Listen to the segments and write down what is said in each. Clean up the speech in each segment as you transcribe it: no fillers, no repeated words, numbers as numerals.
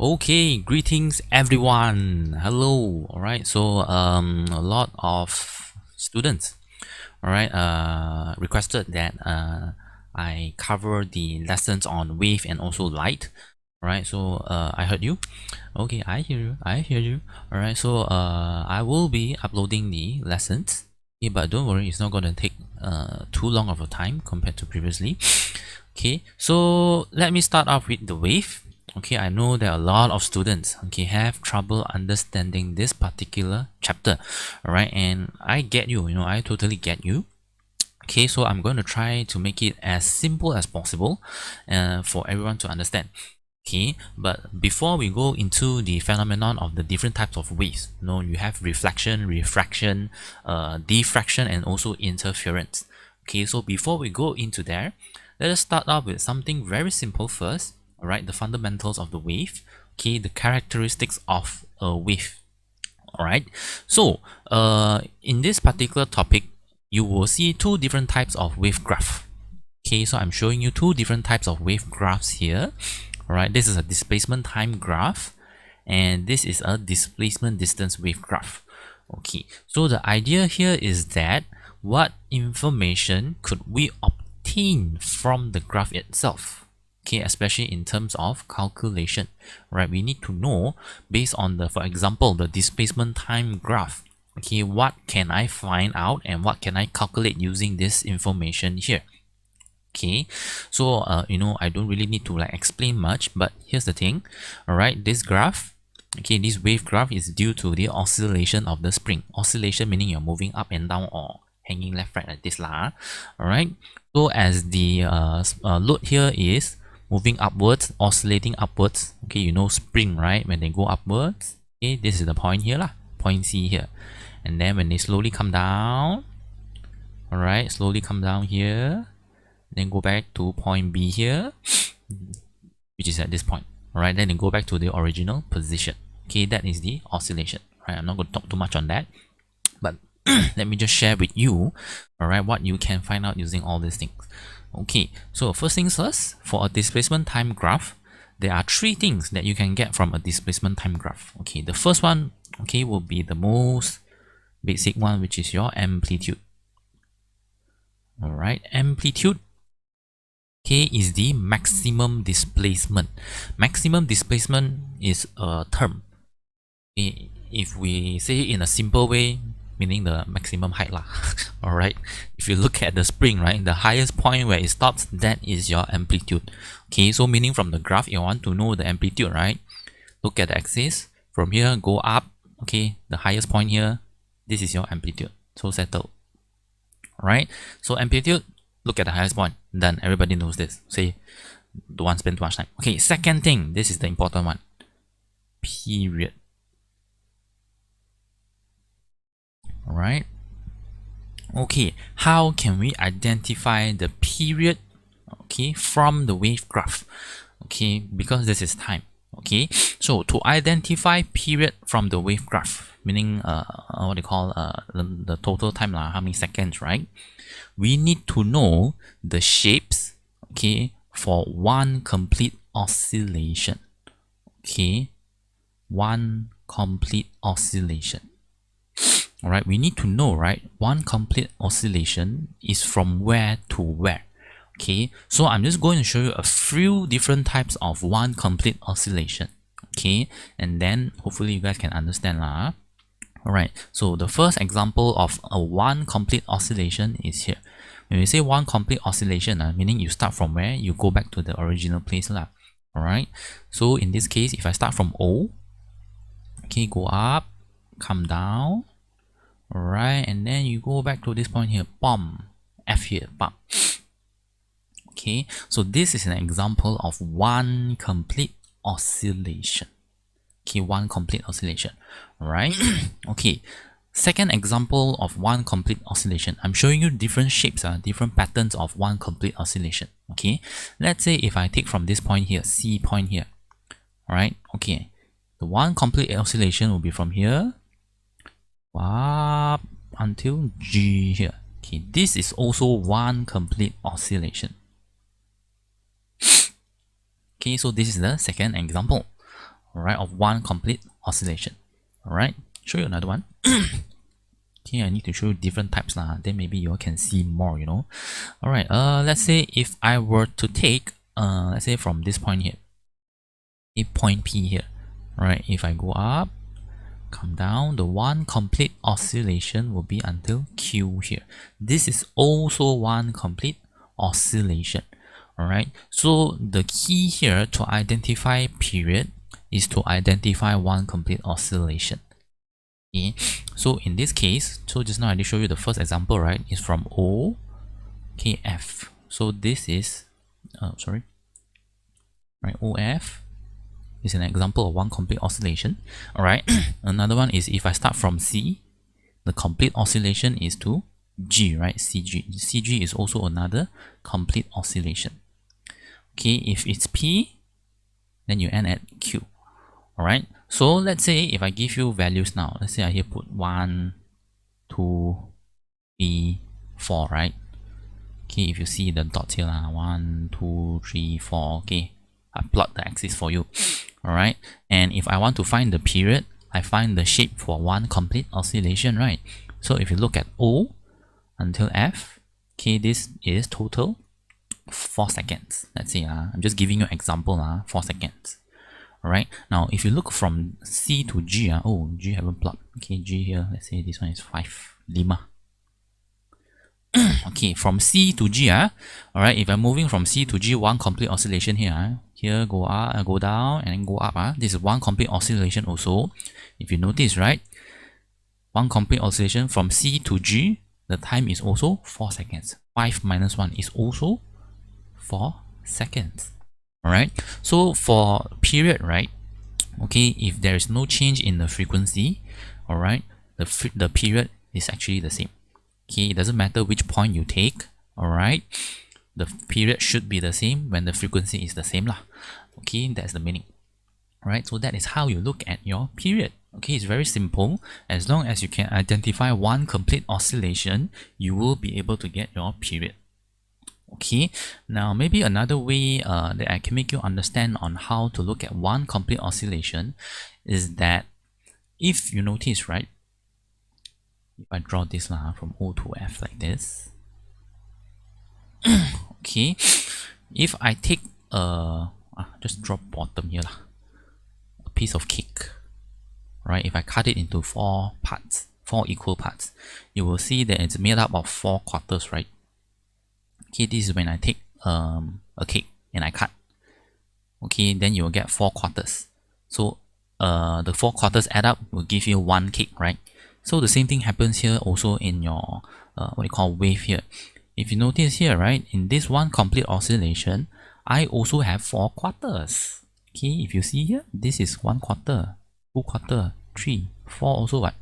Okay, greetings everyone. Hello. All right. So a lot of students, all right, requested that I cover the lessons on wave and also light. All right. So I heard you. Okay, I hear you. I hear you. All right. So I will be uploading the lessons. Yeah, but don't worry, it's not going to take too long of a time compared to previously. Okay, so let me start off with the wave. Okay, I know that a lot of students have trouble understanding this particular chapter. All right, and I get you, I totally get you. Okay, so I'm going to try to make it as simple as possible for everyone to understand. Okay, but before we go into the phenomenon of the different types of waves, you have reflection, refraction, diffraction, and also interference. Okay, so before we go into there, let us start off with something very simple first. All right, the fundamentals of the wave. Okay, the characteristics of a wave. All right, so in this particular topic, you will see two different types of wave graph. Okay, so I'm showing you two different types of wave graphs here. All right, this is a displacement time graph, and this is a displacement distance wave graph. Okay, so the idea here is that what information could we obtain from the graph itself? Okay, especially in terms of calculation, right? We need to know based on the, for example, the displacement time graph. Okay, what can I find out and what can I calculate using this information here? Okay, so I don't really need to like explain much, but here's the thing. All right, this graph, okay, this wave graph is due to the oscillation of the spring. Oscillation meaning you're moving up and down or hanging left, right, like this lah. All right, so as the load here is moving upwards, oscillating upwards. Okay, spring, right? When they go upwards, okay, this is the point here lah, point C here, and then when they slowly come down, all right, slowly come down here, then go back to point B here, which is at this point. All right, then they go back to the original position. Okay, that is the oscillation. Right, I'm not going to talk too much on that, but let me just share with you, all right, what you can find out using all these things. Okay, so first things first, for a displacement time graph, there are three things that you can get from a displacement time graph. Okay, the first one, okay, will be the most basic one, which is your amplitude. All right, amplitude, okay, is the maximum displacement. Maximum displacement is a term. Okay, if we say it in a simple way, meaning the maximum height lah. All right, if you look at the spring, right, the highest point where it stops, that is your amplitude. Okay, so meaning from the graph, you want to know the amplitude, right? Look at the axis. From here, go up. Okay, the highest point here, this is your amplitude. So settle. All right, so amplitude, look at the highest point. Done. Everybody knows this. Say, don't want to spend too much time. Okay, second thing, this is the important one. Period. All right. Okay, how can we identify the period, okay, from the wave graph? Okay, because this is time. Okay, so to identify period from the wave graph, meaning what they call the total time lah, how many seconds, right? We need to know the shapes, okay, for one complete oscillation. Okay, one complete oscillation. All right, we need to know, right, one complete oscillation is from where to where. Okay, so I'm just going to show you a few different types of one complete oscillation. Okay, and then hopefully you guys can understand lah. All right, so the first example of a one complete oscillation is here. When we say one complete oscillation, meaning you start from where, you go back to the original place lah. All right, so in this case, if I start from O, okay, go up, come down, all right, and then you go back to this point here, bomb, F here, bomb. Okay, so this is an example of one complete oscillation. Okay, one complete oscillation. All right. Okay, second example of one complete oscillation. I'm showing you different shapes, different patterns of one complete oscillation. Okay, let's say if I take from this point here, C point here. All right. Okay, the one complete oscillation will be from here up until G here. Okay, this is also one complete oscillation. Okay, so this is the second example. alright, of one complete oscillation. Alright, show you another one. Okay, I need to show you different types lah. Then maybe you all can see more, you know. Alright, let's say if I were to take, let's say from this point here, a point P here. Alright, if I go up, come down, the one complete oscillation will be until Q here. This is also one complete oscillation. Alright, so the key here to identify period is to identify one complete oscillation. Okay, so in this case, so just now I did show you the first example, right? Is from O, KF. So this is, right, OF is an example of one complete oscillation. Alright, another one is if I start from C, the complete oscillation is to G, right? CG. CG is also another complete oscillation. Okay, if it's P, then you end at Q. Alright, so let's say if I give you values now, let's say I here put 1, 2, 3, 4, right? Okay, if you see the dots here, 1, 2, 3, 4, okay, I plot the axis for you. Alright, and if I want to find the period, I find the shape for one complete oscillation, right? So if you look at O until F, okay, this is total 4 seconds. Let's say, I'm just giving you an example, 4 seconds. Alright, now if you look from C to G, oh, G haven't plot. Okay, G here, let's say this one is 5, 5. Okay, from C to G, alright, if I'm moving from C to G, one complete oscillation here, here go up, go down, and then go up, this is one complete oscillation also. If you notice, right, one complete oscillation from C to G, the time is also 4 seconds. 5 minus 1 is also 4 seconds. Alright, so for period, right, okay, if there is no change in the frequency, alright, the period is actually the same. Okay, it doesn't matter which point you take, alright, the period should be the same when the frequency is the same lah. Okay, that's the meaning. Alright, so that is how you look at your period. Okay, it's very simple. As long as you can identify one complete oscillation, you will be able to get your period. Okay, now maybe another way that I can make you understand on how to look at one complete oscillation is that if you notice, right, if I draw this from O to F like this, okay, if I take just drop bottom here a piece of cake, right, if I cut it into 4 parts, 4 equal parts, you will see that it's made up of 4 quarters, right? Okay, this is when I take a cake and I cut. Okay, then you will get 4 quarters. So the 4 quarters add up will give you 1 cake, right? So the same thing happens here also in your what you call wave here. If you notice here, right, in this one complete oscillation, I also have 4 quarters. Okay, if you see here, this is 1 quarter, 2 quarter, 3, 4 also, what?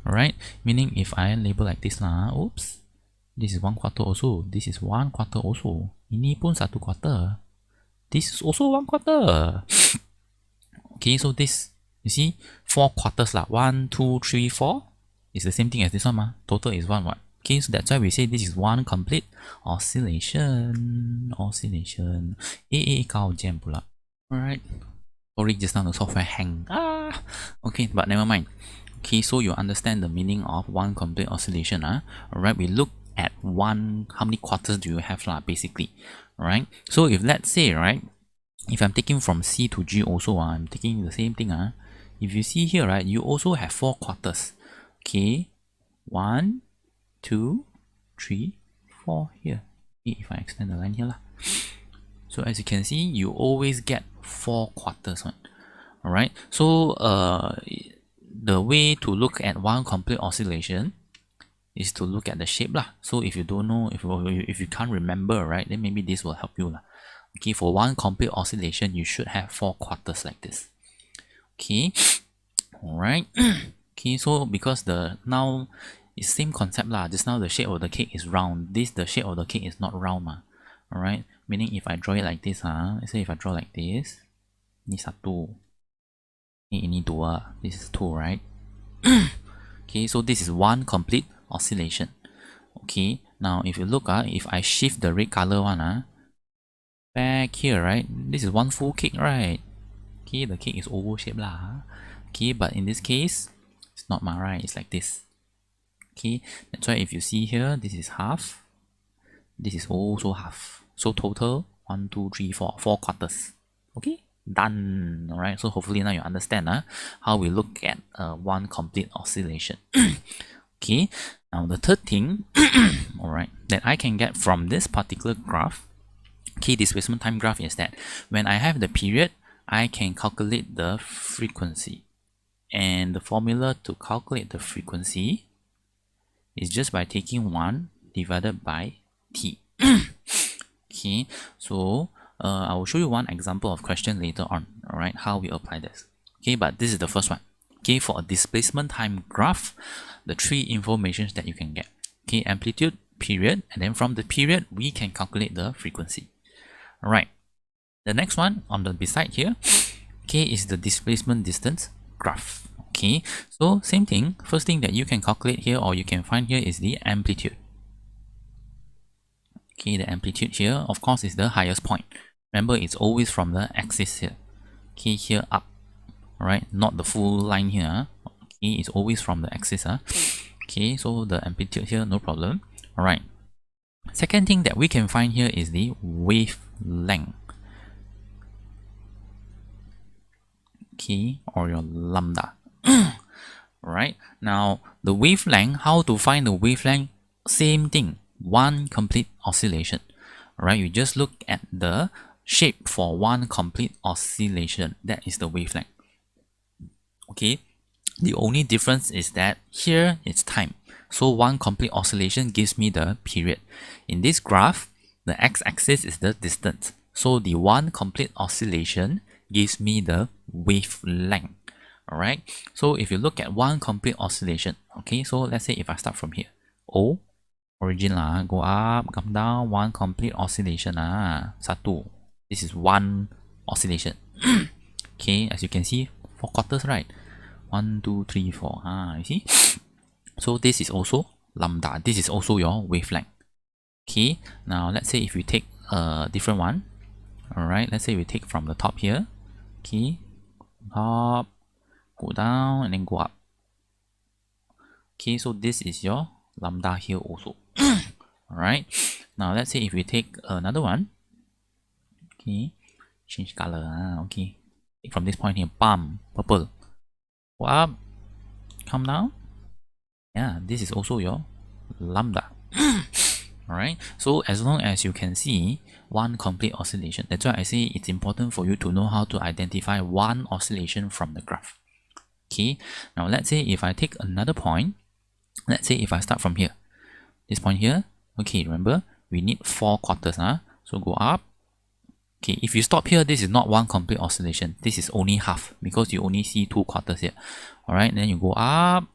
Alright, meaning if I label like this oops, this is 1 quarter also, this is 1 quarter also, ini pun 1 quarter, this is also 1 quarter. Okay, so this, you see, 4 quarters 1, 2, 3, 4 is the same thing as this one total is 1 what. Okay, so that's why we say this is one complete oscillation. Alright, sorry, just now the software hang. Okay, but never mind. Okay, so you understand the meaning of one complete oscillation. Alright, we look at how many quarters do you have basically. Alright, so if let's say, right, if I'm taking from C to G also, I'm taking the same thing. If you see here, right, you also have 4 quarters. Okay, 1, 2, 3, 4 here. Okay, if I extend the line here so as you can see, you always get 4 quarters. Alright, so the way to look at one complete oscillation is to look at the shape So if you don't know, if you can't remember, right, then maybe this will help you Okay, for one complete oscillation, you should have 4 quarters like this. Okay, alright. Okay, so because now it's same concept just now the shape of the cake is round, the shape of the cake is not round Alright, meaning if I draw it like this, let's say if I draw like this, ini 1, ini 2, this is 2, right? Okay, so this is one complete oscillation. Okay, now if you look, if I shift the red color one, back here, right, this is one full cake, right? Okay, the cake is oval shape lah. Okay, but in this case, it's not right, it's like this. Okay, that's why if you see here, this is half, this is also half. So total 1, 2, 3, 4, 4 quarters. Okay, done. Alright, so hopefully now you understand how we look at one complete oscillation. Okay, now the third thing, alright, that I can get from this particular graph, key displacement time graph, is that when I have the period, I can calculate the frequency. And the formula to calculate the frequency is just by taking 1 divided by t. Okay, so I will show you one example of question later on, alright, how we apply this. Okay, but this is the first one. Okay, for a displacement time graph, the three informations that you can get. Okay, amplitude, period, and then from the period, we can calculate the frequency. Alright, the next one on the beside here, okay, is the displacement distance graph. Okay, so same thing, first thing that you can calculate here or you can find here is the amplitude. Okay, the amplitude here, of course, is the highest point. Remember, it's always from the axis here. Okay, here up, alright, not the full line here. Okay, it's always from the axis. Okay, so the amplitude here, no problem. Alright, second thing that we can find here is the wavelength. Okay, or your lambda. Right, now the wavelength, how to find the wavelength? Same thing, one complete oscillation. Alright, you just look at the shape for one complete oscillation. That is the wavelength. Okay, the only difference is that here it's time. So one complete oscillation gives me the period. In this graph, the x-axis is the distance. So the one complete oscillation gives me the wavelength. Alright, so if you look at one complete oscillation, okay, so let's say if I start from here, O, origin lah, go up, come down, one complete oscillation satu. This is one oscillation. Okay, as you can see, 4 quarters, right? 1, 2, 3, 4. You see? So this is also lambda. This is also your wavelength. Okay, now let's say if we take a different one. Alright, let's say we take from the top here. Okay, top, go down, and then go up. Okay, so this is your lambda here also. Alright, now let's say if we take another one. Okay, change color. Okay, take from this point here, bam, purple. Go up, come down. Yeah, this is also your lambda. Alright, so as long as you can see one complete oscillation, that's why I say it's important for you to know how to identify one oscillation from the graph. Okay, now let's say if I take another point, let's say if I start from here, this point here, okay, remember, we need 4 quarters, so go up. Okay, if you stop here, this is not one complete oscillation, this is only half, because you only see 2 quarters here. Alright, then you go up,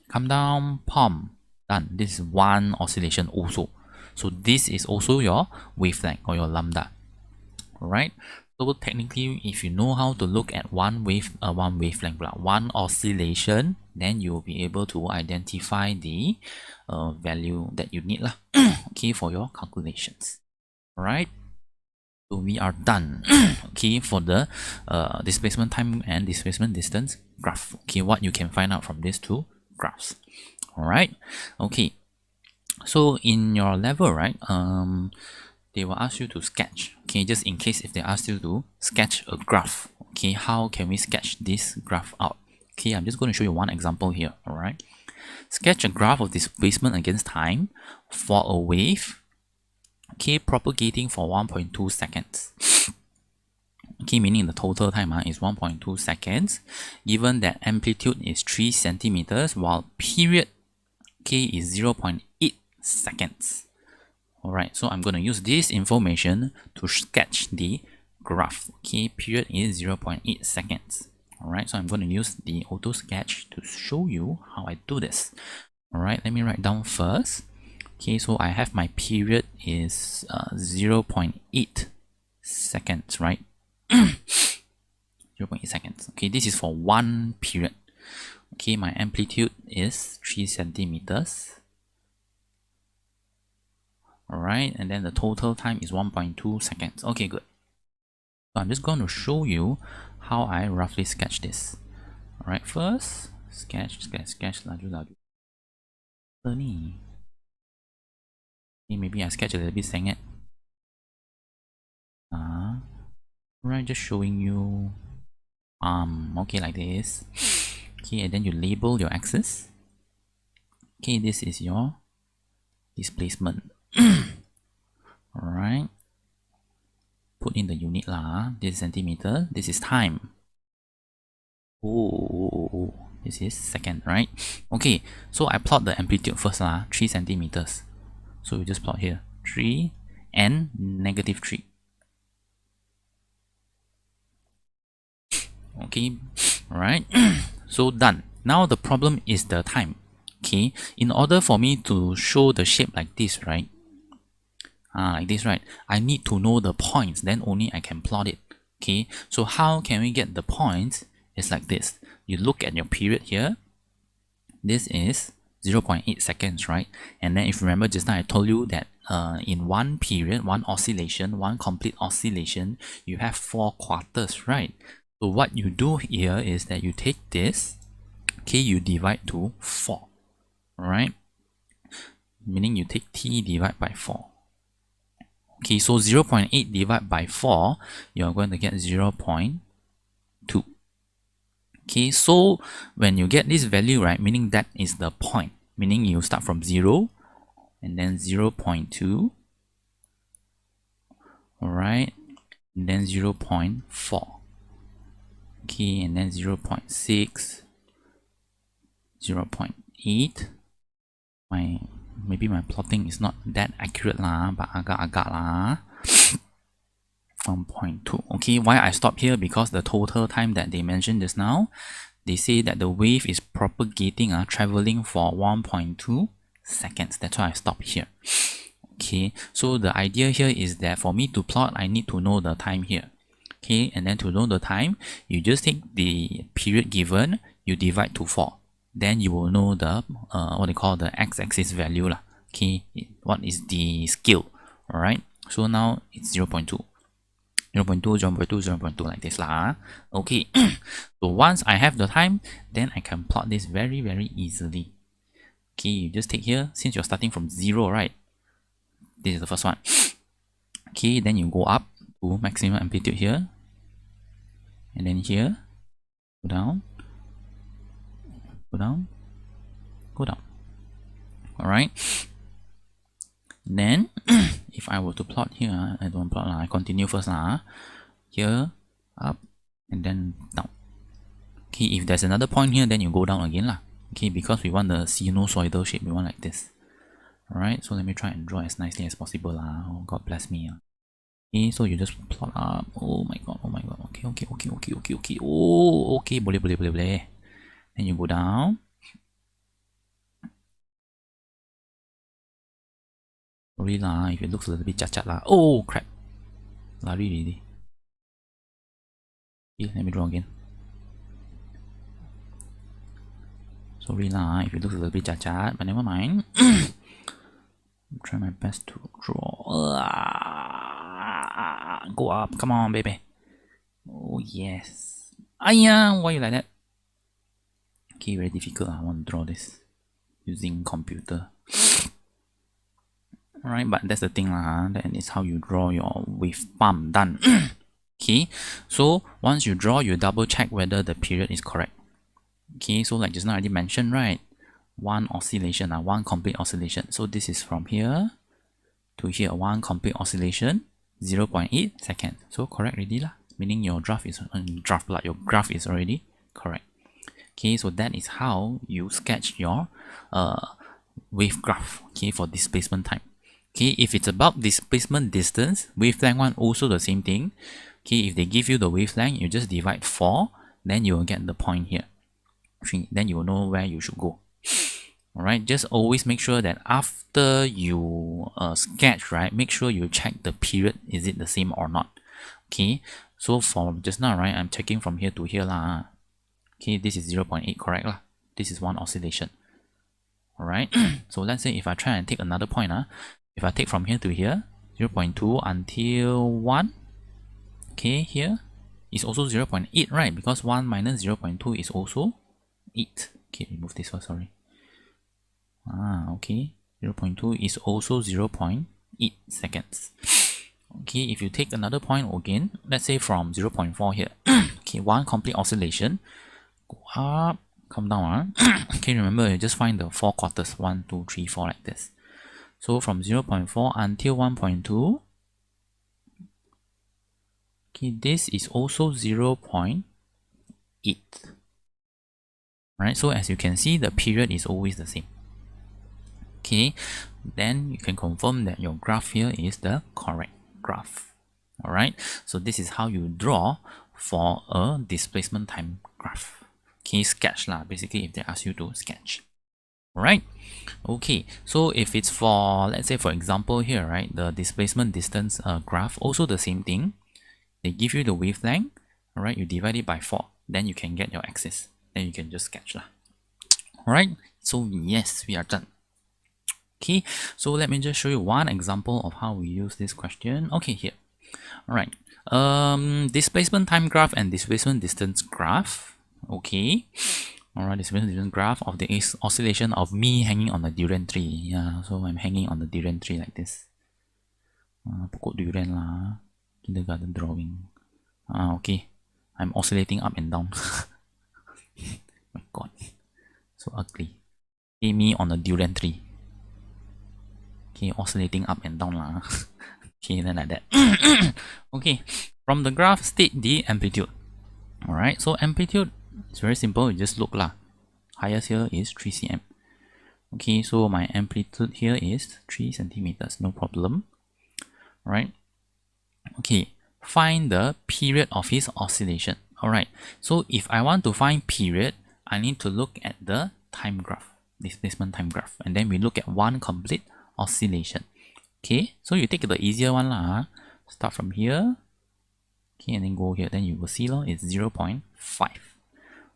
come down, palm, done. This is one oscillation also. So this is also your wavelength or your lambda. Alright, so technically, if you know how to look at one wavelength, one oscillation, then you will be able to identify the value that you need okay, for your calculations. Alright, so we are done. Okay, for the displacement time and displacement distance graph. Okay, what you can find out from these two graphs. Alright, okay, so in your level, right, they will ask you to sketch. Okay, just in case if they ask you to sketch a graph. Okay, how can we sketch this graph out? Okay, I'm just going to show you one example here. Alright, sketch a graph of displacement against time for a wave, okay, propagating for 1.2 seconds. Okay, meaning the total time is 1.2 seconds, given that amplitude is 3 centimeters while period, okay, is 0.8 seconds. Alright, so I'm going to use this information to sketch the graph. Okay, period is 0.8 seconds. Alright, so I'm going to use the auto sketch to show you how I do this. Alright, let me write down first. Okay, so I have my period is 0.8 seconds, right? 0.8 seconds. Okay, this is for one period. Okay, my amplitude is 3 centimeters. Alright, and then the total time is 1.2 seconds. Okay, good. So I'm just going to show you how I roughly sketch this. Alright, first, sketch, laju, laju. Ni. Maybe I sketch a little bit sengit. Right, just showing you okay, like this. Okay, and then you label your axis. Okay, this is your displacement. Alright, put in the unit lah. This is centimeter, this is time. Oh, this is second, right? Okay, so I plot the amplitude first lah, 3 centimeters. So we just plot here 3 and -3. Okay, alright. So done. Now the problem is the time. Okay, in order for me to show the shape like this, right? Like this, right? I need to know the points, then only I can plot it. Okay, so how can we get the points? It's like this. You look at your period here. This is 0.8 seconds, right? And then if you remember just now I told you that in one period, one oscillation, one complete oscillation, you have 4 quarters, right? So what you do here is that you take this, okay, you divide to 4, alright? Meaning you take t divided by 4. Okay, so 0.8 divided by 4, you're going to get 0.2. Okay, so when you get this value, right, meaning that is the point, meaning you start from 0 and then 0.2, alright, and then 0.4, okay, and then 0.6, 0.8. Maybe my plotting is not that accurate lah, but agak-agak lah. 1.2. Okay, why I stop here? Because the total time that they mentioned just now, they say that the wave is propagating, traveling for 1.2 seconds. That's why I stop here. Okay, so the idea here is that for me to plot, I need to know the time here. Okay, and then to know the time, you just take the period given, you divide to 4. Then you will know the what they call the x-axis value lah. Okay, what is the scale? Alright, so now it's 0.2. 0.2, 0.2, 0.2 like this lah. Okay, so once I have the time, then I can plot this very easily. Okay, you just take here, since you're starting from 0, right? This is the first one. Okay, then you go up to maximum amplitude here, and then here, go down, go down, go down. Alright, then if I were to plot here, I don't plot, I continue first lah. Here, up, and then down. Okay, if there's another point here, then you go down again lah. Okay, because we want the sinusoidal shape, we want like this. Alright, so let me try and draw as nicely as possible lah. Oh, God bless me. Okay, so you just plot up. Oh my god, oh my god. Okay. Oh, okay, boleh. Then you go down. Sorry lah, if it looks a little bit cacat lah. Oh crap, lari already. Okay, let me draw again. Sorry lah, if it looks a little bit cacat, but never mind. Try my best to draw. Go up, come on, baby. Oh yes. Ayah, why you like that? Okay, very difficult. I want to draw this using computer. Alright, but that's the thing lah. That is how you draw your wave pump. Done. Okay, so once you draw, you double check whether the period is correct. Okay, so like just now I already mentioned, right? One oscillation, one complete oscillation. So this is from here to here, one complete oscillation, 0.8 seconds. So correct already lah. Meaning your graph is your graph is already correct. Okay, so that is how you sketch your wave graph. Okay, for displacement time. Okay, if it's about displacement distance, wavelength one also the same thing. Okay, if they give you the wavelength, you just divide 4, then you will get the point here. 3, then you will know where you should go. Alright, just always make sure that after you sketch, right, make sure you check the period, is it the same or not. Okay, so for just now, right, I'm checking from here to here lah. Okay, this is 0.8 correct lah. This is one oscillation. Alright, so let's say if I try and take another point, if I take from here to here, 0.2 until 1, Okay, here is also 0.8, right? Because 1 minus 0.2 is also 8. Okay, remove this one, sorry. Okay, 0.2 is also 0.8 seconds. Okay, if you take another point again, let's say from 0.4 here. Okay, one complete oscillation. Go up, come down. Okay, remember, you just find the 4 quarters. 1, 2, 3, 4 like this. So from 0.4 until 1.2. Okay, this is also 0.8. Right, so as you can see, the period is always the same. Okay, then you can confirm that your graph here is the correct graph. Alright, so this is how you draw for a displacement time graph. Okay, sketch lah, basically if they ask you to sketch. Alright, okay, so if it's for, let's say for example here, right, the displacement distance graph, also the same thing. They give you the wavelength, alright, you divide it by 4, then you can get your axis. Then you can just sketch lah. Alright, so yes, we are done. Okay, so let me just show you one example of how we use this question. Okay, here. Alright. Displacement time graph and displacement distance graph. Okay. Alright, displacement distance graph of the oscillation of me hanging on a durian tree. Yeah, so I'm hanging on the durian tree like this. Pokok durian lah. Kindergarten drawing. Okay. I'm oscillating up and down. My god. So ugly. Okay, me on a durian tree. Okay, oscillating up and down lah. Okay, then like that. Okay, from the graph, state the amplitude. Alright, so amplitude is very simple. You just look lah. Highest here is 3 cm. Okay, so my amplitude here is 3 centimeters. No problem. Alright. Okay, find the period of his oscillation. Alright, so if I want to find period, I need to look at the time graph, displacement time graph, and then we look at one complete oscillation. Okay, so you take the easier one lah. Start from here. Okay, and then go here. Then you will see it's 0.5.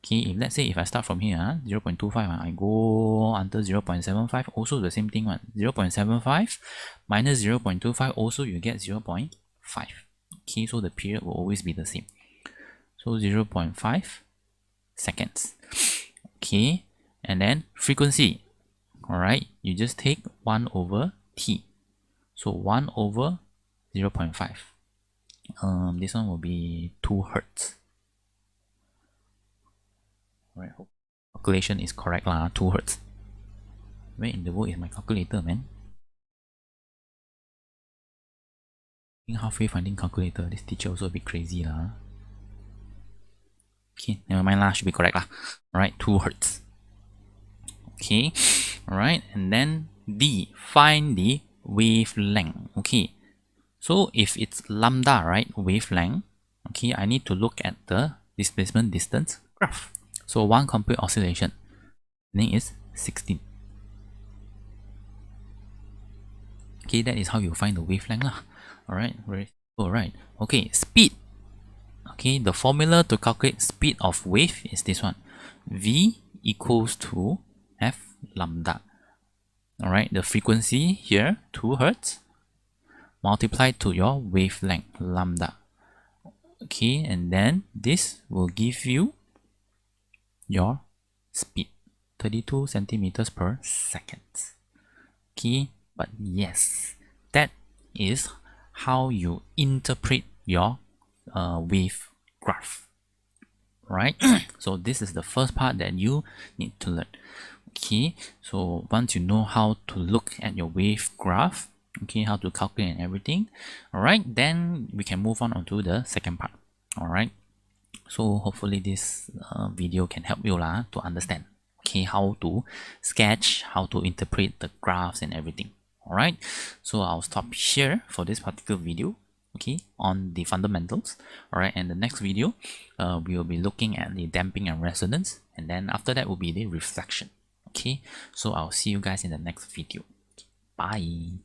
Okay, if let's say if I start from here, 0.25, I go until 0.75, also the same thing one. 0.75 minus 0.25, also you get 0.5. Okay, so the period will always be the same. So 0.5 seconds. Okay, and then frequency. Alright, you just take 1 over t. So 1 over 0.5. This one will be 2 hertz. Alright, calculation is correct lah, 2 hertz. Where in the world is my calculator, man? Halfway finding calculator. This teacher also a bit crazy lah. Okay, never mind lah, should be correct lah. Alright, 2 hertz. Okay, alright, and then D, find the wavelength. Okay, so if it's lambda, right, wavelength, okay, I need to look at the displacement distance graph. So one complete oscillation, then is 16. Okay, that is how you find the wavelength lah. Alright, alright. Okay, speed. Okay, the formula to calculate speed of wave is this one. V equals to F lambda. Alright, the frequency here, 2 hertz, multiplied to your wavelength, lambda. Okay, and then this will give you your speed, 32 centimeters per second. Okay, but yes, that is how you interpret your wave graph. Right? So this is the first part that you need to learn. Okay, so once you know how to look at your wave graph, okay, how to calculate and everything, all right, then we can move on to the second part. All right, so hopefully this video can help you lah to understand, okay, how to sketch, how to interpret the graphs and everything. All right, so I'll stop here for this particular video, okay, on the fundamentals. All right, and the next video we will be looking at the damping and resonance, and then after that will be the reflection. Okay, so I'll see you guys in the next video. Bye.